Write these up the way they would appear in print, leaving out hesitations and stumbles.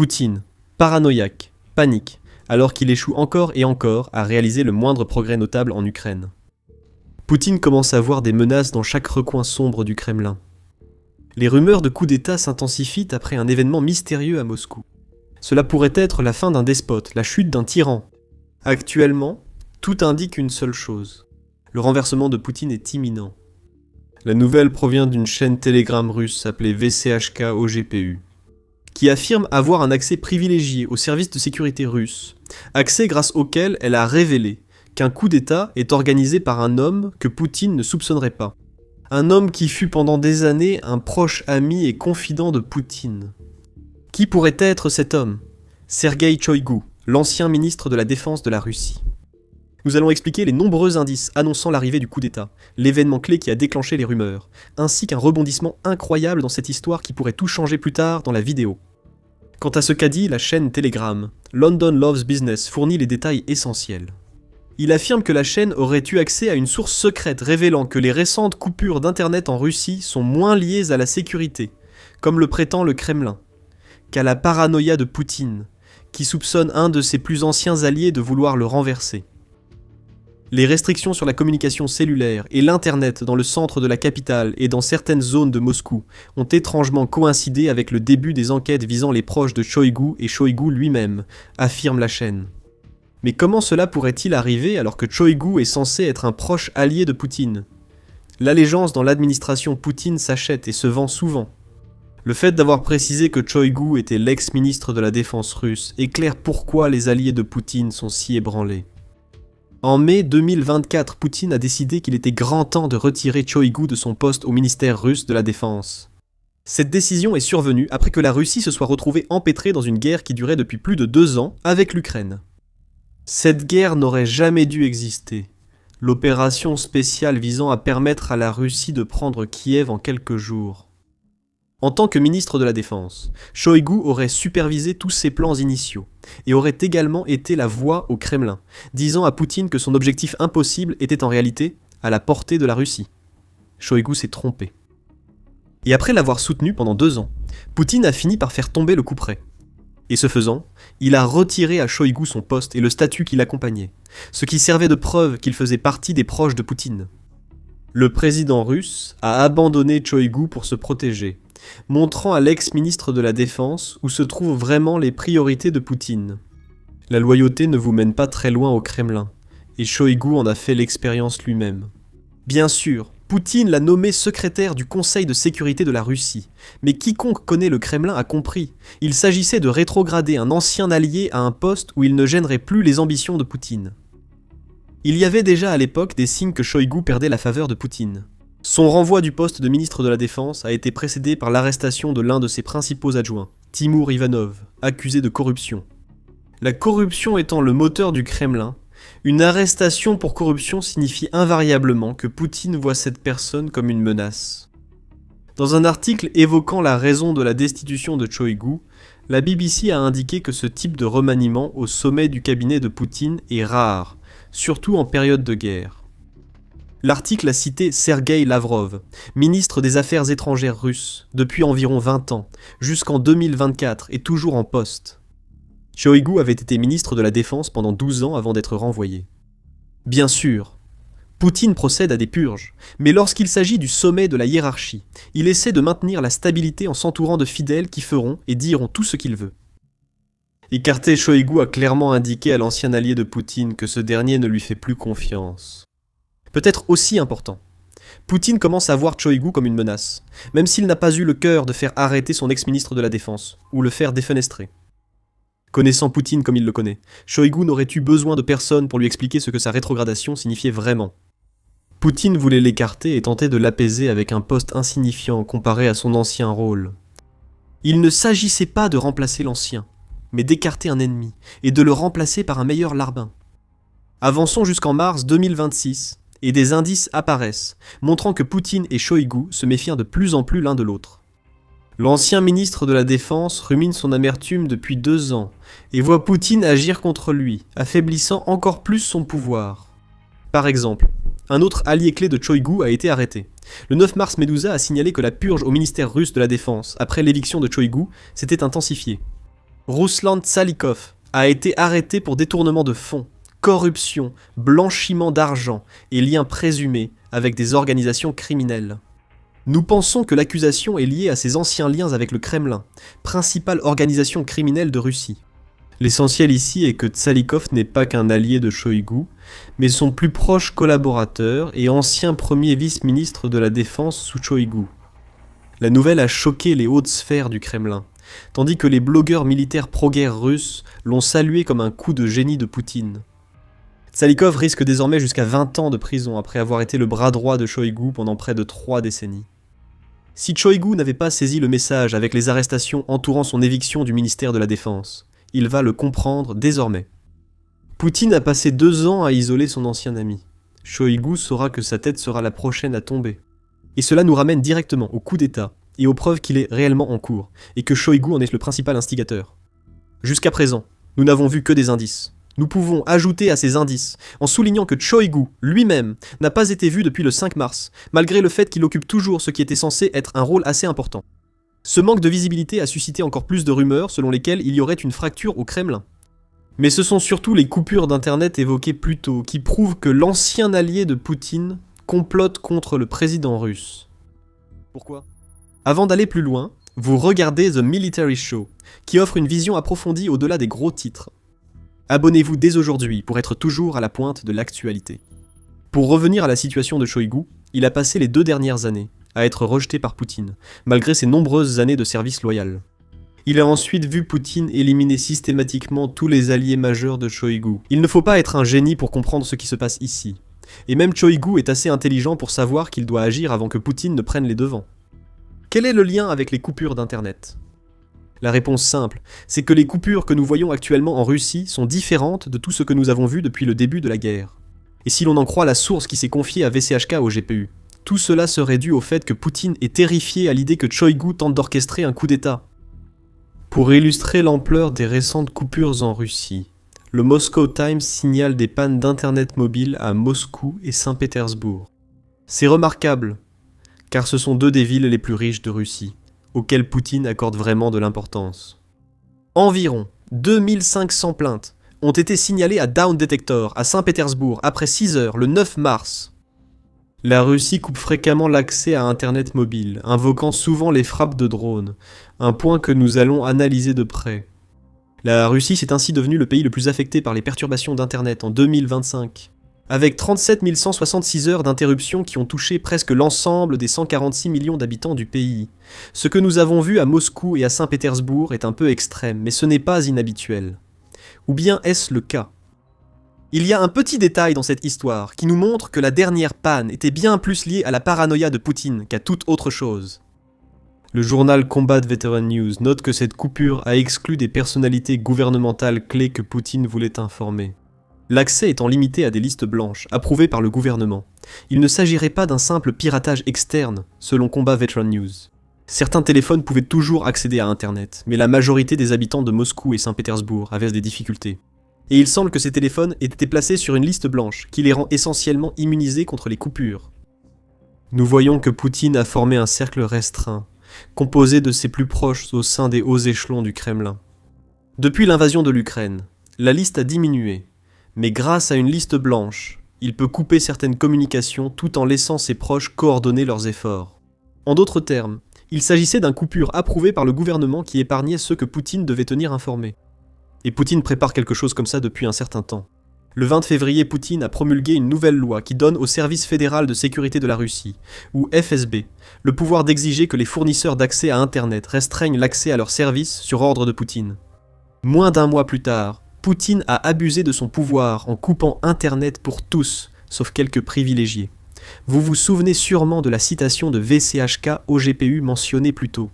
Poutine, paranoïaque, panique, alors qu'il échoue encore et encore à réaliser le moindre progrès notable en Ukraine. Poutine commence à voir des menaces dans chaque recoin sombre du Kremlin. Les rumeurs de coup d'État s'intensifient après un événement mystérieux à Moscou. Cela pourrait être la fin d'un despote, la chute d'un tyran. Actuellement, tout indique une seule chose. Le renversement de Poutine est imminent. La nouvelle provient d'une chaîne Telegram russe appelée VCHK OGPU, qui affirme avoir un accès privilégié aux services de sécurité russes, accès grâce auquel elle a révélé qu'un coup d'État est organisé par un homme que Poutine ne soupçonnerait pas. Un homme qui fut pendant des années un proche ami et confident de Poutine. Qui pourrait être cet homme ? Sergueï Shoïgu, l'ancien ministre de la Défense de la Russie. Nous allons expliquer les nombreux indices annonçant l'arrivée du coup d'État, l'événement clé qui a déclenché les rumeurs, ainsi qu'un rebondissement incroyable dans cette histoire qui pourrait tout changer plus tard dans la vidéo. Quant à ce qu'a dit la chaîne Telegram, London Loves Business fournit les détails essentiels. Il affirme que la chaîne aurait eu accès à une source secrète révélant que les récentes coupures d'internet en Russie sont moins liées à la sécurité, comme le prétend le Kremlin, qu'à la paranoïa de Poutine, qui soupçonne un de ses plus anciens alliés de vouloir le renverser. Les restrictions sur la communication cellulaire et l'internet dans le centre de la capitale et dans certaines zones de Moscou ont étrangement coïncidé avec le début des enquêtes visant les proches de Shoïgu et Shoïgu lui-même, affirme la chaîne. Mais comment cela pourrait-il arriver alors que Shoïgu est censé être un proche allié de Poutine ? L'allégeance dans l'administration Poutine s'achète et se vend souvent. Le fait d'avoir précisé que Shoïgu était l'ex-ministre de la Défense russe éclaire pourquoi les alliés de Poutine sont si ébranlés. En mai 2024, Poutine a décidé qu'il était grand temps de retirer Shoïgu de son poste au ministère russe de la Défense. Cette décision est survenue après que la Russie se soit retrouvée empêtrée dans une guerre qui durait depuis plus de 2 ans avec l'Ukraine. Cette guerre n'aurait jamais dû exister. L'opération spéciale visant à permettre à la Russie de prendre Kiev en quelques jours. En tant que ministre de la Défense, Shoïgu aurait supervisé tous ses plans initiaux et aurait également été la voix au Kremlin, disant à Poutine que son objectif impossible était en réalité à la portée de la Russie. Shoïgu s'est trompé. Et après l'avoir soutenu pendant 2 ans, Poutine a fini par faire tomber le couperet. Et ce faisant, il a retiré à Shoïgu son poste et le statut qui l'accompagnait, ce qui servait de preuve qu'il faisait partie des proches de Poutine. Le président russe a abandonné Shoïgu pour se protéger, montrant à l'ex-ministre de la Défense où se trouvent vraiment les priorités de Poutine. La loyauté ne vous mène pas très loin au Kremlin, et Shoïgu en a fait l'expérience lui-même. Bien sûr, Poutine l'a nommé secrétaire du Conseil de sécurité de la Russie, mais quiconque connaît le Kremlin a compris, il s'agissait de rétrograder un ancien allié à un poste où il ne gênerait plus les ambitions de Poutine. Il y avait déjà à l'époque des signes que Shoïgu perdait la faveur de Poutine. Son renvoi du poste de ministre de la Défense a été précédé par l'arrestation de l'un de ses principaux adjoints, Timur Ivanov, accusé de corruption. La corruption étant le moteur du Kremlin, une arrestation pour corruption signifie invariablement que Poutine voit cette personne comme une menace. Dans un article évoquant la raison de la destitution de Shoïgu, la BBC a indiqué que ce type de remaniement au sommet du cabinet de Poutine est rare, surtout en période de guerre. L'article a cité Sergueï Lavrov, ministre des Affaires étrangères russe, depuis environ 20 ans, jusqu'en 2024 et toujours en poste. Shoïgu avait été ministre de la Défense pendant 12 ans avant d'être renvoyé. Bien sûr, Poutine procède à des purges, mais lorsqu'il s'agit du sommet de la hiérarchie, il essaie de maintenir la stabilité en s'entourant de fidèles qui feront et diront tout ce qu'il veut. Écarté, Shoïgu a clairement indiqué à l'ancien allié de Poutine que ce dernier ne lui fait plus confiance. Peut-être aussi important, Poutine commence à voir Shoïgu comme une menace, même s'il n'a pas eu le cœur de faire arrêter son ex-ministre de la Défense, ou le faire défenestrer. Connaissant Poutine comme il le connaît, Shoïgu n'aurait eu besoin de personne pour lui expliquer ce que sa rétrogradation signifiait vraiment. Poutine voulait l'écarter et tenter de l'apaiser avec un poste insignifiant comparé à son ancien rôle. Il ne s'agissait pas de remplacer l'ancien, mais d'écarter un ennemi, et de le remplacer par un meilleur larbin. Avançons jusqu'en mars 2026, et des indices apparaissent, montrant que Poutine et Shoïgu se méfient de plus en plus l'un de l'autre. L'ancien ministre de la Défense rumine son amertume depuis 2 ans, et voit Poutine agir contre lui, affaiblissant encore plus son pouvoir. Par exemple, un autre allié clé de Shoïgu a été arrêté. Le 9 mars, Medusa a signalé que la purge au ministère russe de la Défense, après l'éviction de Shoïgu, s'était intensifiée. Ruslan Tsalikov a été arrêté pour détournement de fonds, corruption, blanchiment d'argent et liens présumés avec des organisations criminelles. Nous pensons que l'accusation est liée à ses anciens liens avec le Kremlin, principale organisation criminelle de Russie. L'essentiel ici est que Tsalikov n'est pas qu'un allié de Shoigu, mais son plus proche collaborateur et ancien premier vice-ministre de la Défense sous Shoigu. La nouvelle a choqué les hautes sphères du Kremlin, tandis que les blogueurs militaires pro-guerre russes l'ont salué comme un coup de génie de Poutine. Tsalikov risque désormais jusqu'à 20 ans de prison après avoir été le bras droit de Shoigu pendant près de 3 décennies. Si Shoigu n'avait pas saisi le message avec les arrestations entourant son éviction du ministère de la Défense, il va le comprendre désormais. Poutine a passé 2 ans à isoler son ancien ami. Shoigu saura que sa tête sera la prochaine à tomber. Et cela nous ramène directement au coup d'État et aux preuves qu'il est réellement en cours, et que Shoigu en est le principal instigateur. Jusqu'à présent, nous n'avons vu que des indices. Nous pouvons ajouter à ces indices, en soulignant que Shoigu, lui-même, n'a pas été vu depuis le 5 mars, malgré le fait qu'il occupe toujours ce qui était censé être un rôle assez important. Ce manque de visibilité a suscité encore plus de rumeurs selon lesquelles il y aurait une fracture au Kremlin. Mais ce sont surtout les coupures d'internet évoquées plus tôt qui prouvent que l'ancien allié de Poutine complote contre le président russe. Pourquoi ? Avant d'aller plus loin, vous regardez The Military Show, qui offre une vision approfondie au-delà des gros titres. Abonnez-vous dès aujourd'hui pour être toujours à la pointe de l'actualité. Pour revenir à la situation de Shoigu, il a passé les 2 dernières années à être rejeté par Poutine, malgré ses nombreuses années de service loyal. Il a ensuite vu Poutine éliminer systématiquement tous les alliés majeurs de Shoigu. Il ne faut pas être un génie pour comprendre ce qui se passe ici. Et même Shoigu est assez intelligent pour savoir qu'il doit agir avant que Poutine ne prenne les devants. Quel est le lien avec les coupures d'internet ? La réponse simple, c'est que les coupures que nous voyons actuellement en Russie sont différentes de tout ce que nous avons vu depuis le début de la guerre. Et si l'on en croit la source qui s'est confiée à VCHK au GPU, tout cela serait dû au fait que Poutine est terrifié à l'idée que Shoigu tente d'orchestrer un coup d'État. Pour illustrer l'ampleur des récentes coupures en Russie, le Moscow Times signale des pannes d'internet mobile à Moscou et Saint-Pétersbourg. C'est remarquable, car ce sont 2 des villes les plus riches de Russie, auxquelles Poutine accorde vraiment de l'importance. Environ 2500 plaintes ont été signalées à Down Detector à Saint-Pétersbourg après 6 heures le 9 mars. La Russie coupe fréquemment l'accès à Internet mobile, invoquant souvent les frappes de drones, un point que nous allons analyser de près. La Russie s'est ainsi devenue le pays le plus affecté par les perturbations d'Internet en 2025, avec 37 166 heures d'interruption qui ont touché presque l'ensemble des 146 millions d'habitants du pays. Ce que nous avons vu à Moscou et à Saint-Pétersbourg est un peu extrême, mais ce n'est pas inhabituel. Ou bien est-ce le cas ? Il y a un petit détail dans cette histoire qui nous montre que la dernière panne était bien plus liée à la paranoïa de Poutine qu'à toute autre chose. Le journal Combat Veteran News note que cette coupure a exclu des personnalités gouvernementales clés que Poutine voulait informer. L'accès étant limité à des listes blanches, approuvées par le gouvernement. Il ne s'agirait pas d'un simple piratage externe, selon Combat Veteran News. Certains téléphones pouvaient toujours accéder à Internet, mais la majorité des habitants de Moscou et Saint-Pétersbourg avaient des difficultés. Et il semble que ces téléphones aient été placés sur une liste blanche, qui les rend essentiellement immunisés contre les coupures. Nous voyons que Poutine a formé un cercle restreint, composé de ses plus proches au sein des hauts échelons du Kremlin. Depuis l'invasion de l'Ukraine, la liste a diminué, mais grâce à une liste blanche, il peut couper certaines communications tout en laissant ses proches coordonner leurs efforts. En d'autres termes, il s'agissait d'une coupure approuvée par le gouvernement qui épargnait ceux que Poutine devait tenir informés. Et Poutine prépare quelque chose comme ça depuis un certain temps. Le 20 février, Poutine a promulgué une nouvelle loi qui donne au Service fédéral de sécurité de la Russie, ou FSB, le pouvoir d'exiger que les fournisseurs d'accès à Internet restreignent l'accès à leurs services sur ordre de Poutine. Moins d'1 mois plus tard, Poutine a abusé de son pouvoir en coupant Internet pour tous, sauf quelques privilégiés. Vous vous souvenez sûrement de la citation de VCHK au GPU mentionnée plus tôt.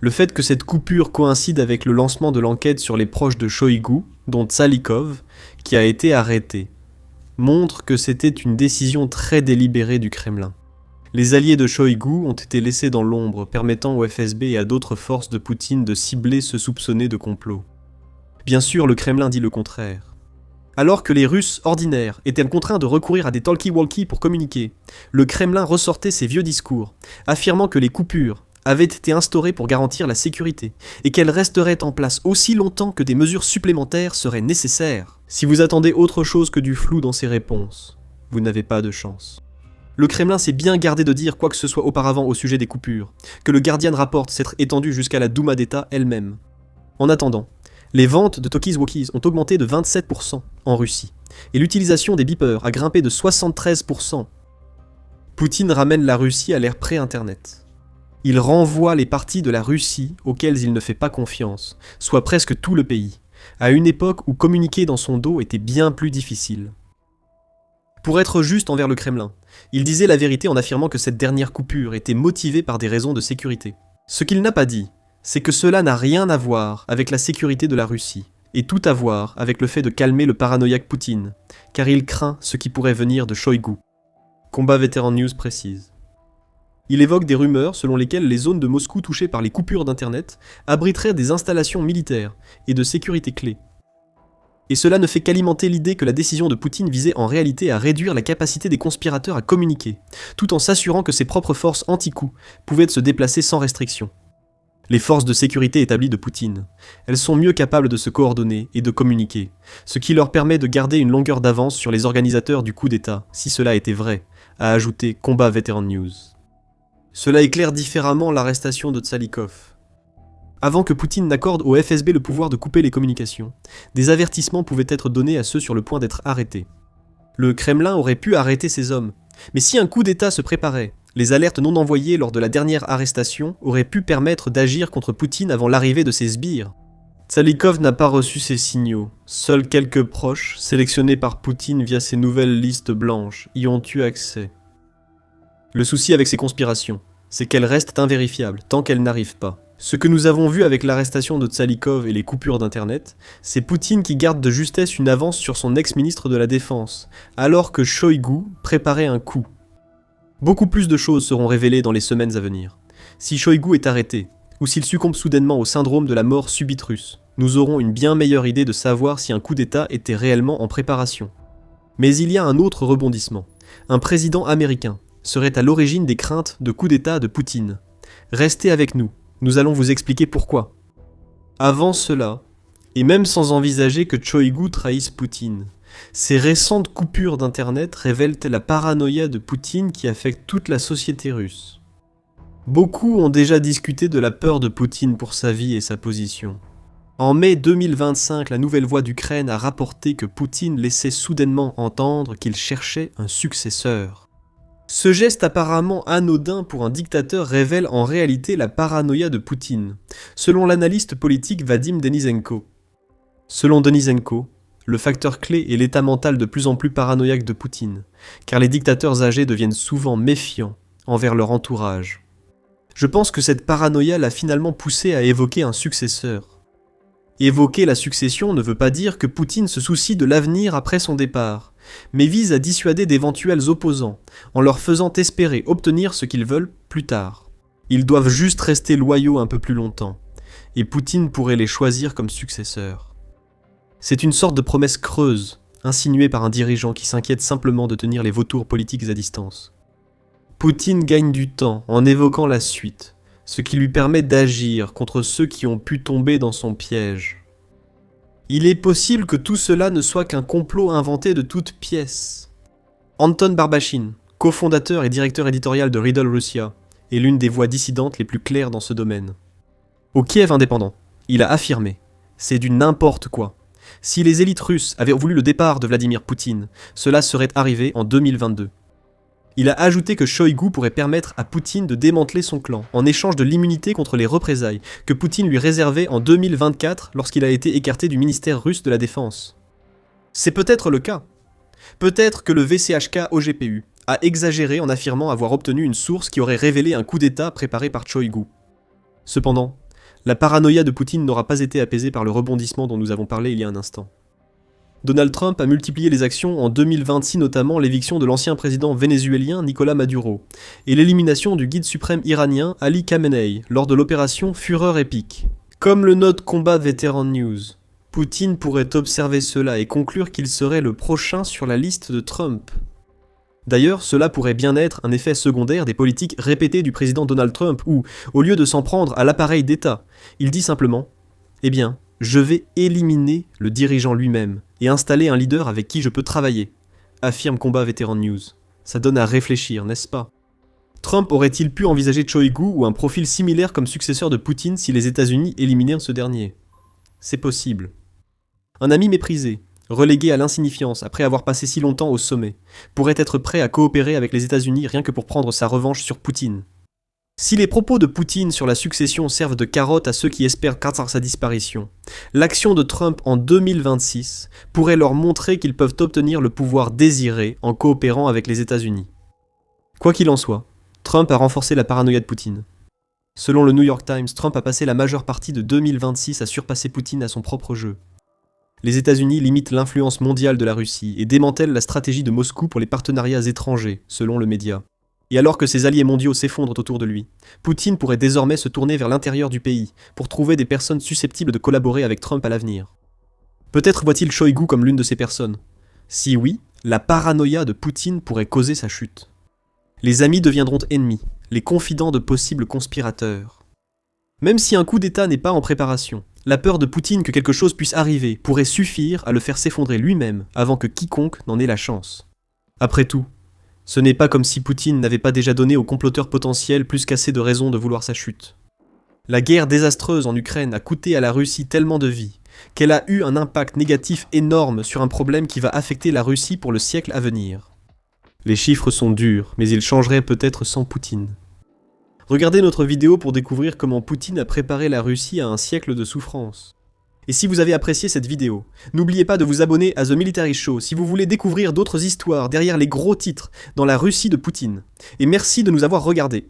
Le fait que cette coupure coïncide avec le lancement de l'enquête sur les proches de Shoigu, dont Tsalikov, qui a été arrêté, montre que c'était une décision très délibérée du Kremlin. Les alliés de Shoigu ont été laissés dans l'ombre, permettant au FSB et à d'autres forces de Poutine de cibler ceux soupçonnés de complot. Bien sûr, le Kremlin dit le contraire. Alors que les Russes ordinaires étaient contraints de recourir à des talkie-walkie pour communiquer, le Kremlin ressortait ses vieux discours, affirmant que les coupures, avait été instaurée pour garantir la sécurité, et qu'elle resterait en place aussi longtemps que des mesures supplémentaires seraient nécessaires. Si vous attendez autre chose que du flou dans ces réponses, vous n'avez pas de chance. Le Kremlin s'est bien gardé de dire quoi que ce soit auparavant au sujet des coupures, que le Guardian rapporte s'être étendu jusqu'à la Douma d'État elle-même. En attendant, les ventes de talkies-walkies ont augmenté de 27% en Russie, et l'utilisation des beepers a grimpé de 73%. Poutine ramène la Russie à l'ère pré-internet. Il renvoie les parties de la Russie auxquelles il ne fait pas confiance, soit presque tout le pays, à une époque où communiquer dans son dos était bien plus difficile. Pour être juste envers le Kremlin, il disait la vérité en affirmant que cette dernière coupure était motivée par des raisons de sécurité. Ce qu'il n'a pas dit, c'est que cela n'a rien à voir avec la sécurité de la Russie, et tout à voir avec le fait de calmer le paranoïaque Poutine, car il craint ce qui pourrait venir de Shoigu. Combat Veteran News précise. Il évoque des rumeurs selon lesquelles les zones de Moscou touchées par les coupures d'internet abriteraient des installations militaires et de sécurité clés. Et cela ne fait qu'alimenter l'idée que la décision de Poutine visait en réalité à réduire la capacité des conspirateurs à communiquer, tout en s'assurant que ses propres forces anti-coups pouvaient se déplacer sans restriction. Les forces de sécurité établies de Poutine, elles sont mieux capables de se coordonner et de communiquer, ce qui leur permet de garder une longueur d'avance sur les organisateurs du coup d'État, si cela était vrai, a ajouté Combat Veteran News. Cela éclaire différemment l'arrestation de Tsalikov. Avant que Poutine n'accorde au FSB le pouvoir de couper les communications, des avertissements pouvaient être donnés à ceux sur le point d'être arrêtés. Le Kremlin aurait pu arrêter ces hommes, mais si un coup d'État se préparait, les alertes non envoyées lors de la dernière arrestation auraient pu permettre d'agir contre Poutine avant l'arrivée de ses sbires. Tsalikov n'a pas reçu ces signaux. Seuls quelques proches, sélectionnés par Poutine via ses nouvelles listes blanches, y ont eu accès. Le souci avec ces conspirations, c'est qu'elles restent invérifiables tant qu'elles n'arrivent pas. Ce que nous avons vu avec l'arrestation de Tsalikov et les coupures d'internet, c'est Poutine qui garde de justesse une avance sur son ex-ministre de la Défense, alors que Shoigu préparait un coup. Beaucoup plus de choses seront révélées dans les semaines à venir. Si Shoigu est arrêté, ou s'il succombe soudainement au syndrome de la mort subite russe, nous aurons une bien meilleure idée de savoir si un coup d'État était réellement en préparation. Mais il y a un autre rebondissement. Un président américain serait à l'origine des craintes de coup d'État de Poutine. Restez avec nous. Nous allons vous expliquer pourquoi. Avant cela, et même sans envisager que Shoigu trahisse Poutine, ces récentes coupures d'internet révèlent la paranoïa de Poutine qui affecte toute la société russe. Beaucoup ont déjà discuté de la peur de Poutine pour sa vie et sa position. En mai 2025, la Nouvelle Voix d'Ukraine a rapporté que Poutine laissait soudainement entendre qu'il cherchait un successeur. Ce geste apparemment anodin pour un dictateur révèle en réalité la paranoïa de Poutine, selon l'analyste politique Vadim Denisenko. Selon Denisenko, le facteur clé est l'état mental de plus en plus paranoïaque de Poutine, car les dictateurs âgés deviennent souvent méfiants envers leur entourage. Je pense que cette paranoïa l'a finalement poussé à évoquer un successeur. Évoquer la succession ne veut pas dire que Poutine se soucie de l'avenir après son départ, mais vise à dissuader d'éventuels opposants, en leur faisant espérer obtenir ce qu'ils veulent plus tard. Ils doivent juste rester loyaux un peu plus longtemps, et Poutine pourrait les choisir comme successeurs. C'est une sorte de promesse creuse, insinuée par un dirigeant qui s'inquiète simplement de tenir les vautours politiques à distance. Poutine gagne du temps en évoquant la suite, ce qui lui permet d'agir contre ceux qui ont pu tomber dans son piège. Il est possible que tout cela ne soit qu'un complot inventé de toutes pièces. Anton Barbachin, cofondateur et directeur éditorial de Riddle Russia, est l'une des voix dissidentes les plus claires dans ce domaine. Au Kiev indépendant, il a affirmé « C'est du n'importe quoi. Si les élites russes avaient voulu le départ de Vladimir Poutine, cela serait arrivé en 2022. » Il a ajouté que Shoigu pourrait permettre à Poutine de démanteler son clan, en échange de l'immunité contre les représailles que Poutine lui réservait en 2024 lorsqu'il a été écarté du ministère russe de la Défense. C'est peut-être le cas. Peut-être que le VCHK OGPU a exagéré en affirmant avoir obtenu une source qui aurait révélé un coup d'État préparé par Shoigu. Cependant, la paranoïa de Poutine n'aura pas été apaisée par le rebondissement dont nous avons parlé il y a un instant. Donald Trump a multiplié les actions en 2026, notamment l'éviction de l'ancien président vénézuélien Nicolás Maduro et l'élimination du guide suprême iranien Ali Khamenei lors de l'opération Fureur épique. Comme le note Combat Veteran News, Poutine pourrait observer cela et conclure qu'il serait le prochain sur la liste de Trump. D'ailleurs, cela pourrait bien être un effet secondaire des politiques répétées du président Donald Trump où, au lieu de s'en prendre à l'appareil d'État, il dit simplement « Eh bien, je vais éliminer le dirigeant lui-même et installer un leader avec qui je peux travailler », affirme Combat Veteran News. Ça donne à réfléchir, n'est-ce pas? Trump aurait-il pu envisager Shoigu ou un profil similaire comme successeur de Poutine si les États-Unis éliminèrent ce dernier? C'est possible. Un ami méprisé, relégué à l'insignifiance après avoir passé si longtemps au sommet, pourrait être prêt à coopérer avec les États-Unis rien que pour prendre sa revanche sur Poutine. Si les propos de Poutine sur la succession servent de carotte à ceux qui espèrent qu'attendre sa disparition, l'action de Trump en 2026 pourrait leur montrer qu'ils peuvent obtenir le pouvoir désiré en coopérant avec les États-Unis. Quoi qu'il en soit, Trump a renforcé la paranoïa de Poutine. Selon le New York Times, Trump a passé la majeure partie de 2026 à surpasser Poutine à son propre jeu. Les États-Unis limitent l'influence mondiale de la Russie et démantèlent la stratégie de Moscou pour les partenariats étrangers, selon le média. Et alors que ses alliés mondiaux s'effondrent autour de lui, Poutine pourrait désormais se tourner vers l'intérieur du pays pour trouver des personnes susceptibles de collaborer avec Trump à l'avenir. Peut-être voit-il Shoigu comme l'une de ces personnes. Si oui, la paranoïa de Poutine pourrait causer sa chute. Les amis deviendront ennemis, les confidents de possibles conspirateurs. Même si un coup d'État n'est pas en préparation, la peur de Poutine que quelque chose puisse arriver pourrait suffire à le faire s'effondrer lui-même avant que quiconque n'en ait la chance. Après tout, ce n'est pas comme si Poutine n'avait pas déjà donné aux comploteurs potentiels plus qu'assez de raisons de vouloir sa chute. La guerre désastreuse en Ukraine a coûté à la Russie tellement de vies qu'elle a eu un impact négatif énorme sur un problème qui va affecter la Russie pour le siècle à venir. Les chiffres sont durs, mais ils changeraient peut-être sans Poutine. Regardez notre vidéo pour découvrir comment Poutine a préparé la Russie à un siècle de souffrance. Et si vous avez apprécié cette vidéo, n'oubliez pas de vous abonner à The Military Show si vous voulez découvrir d'autres histoires derrière les gros titres dans la Russie de Poutine. Et merci de nous avoir regardés.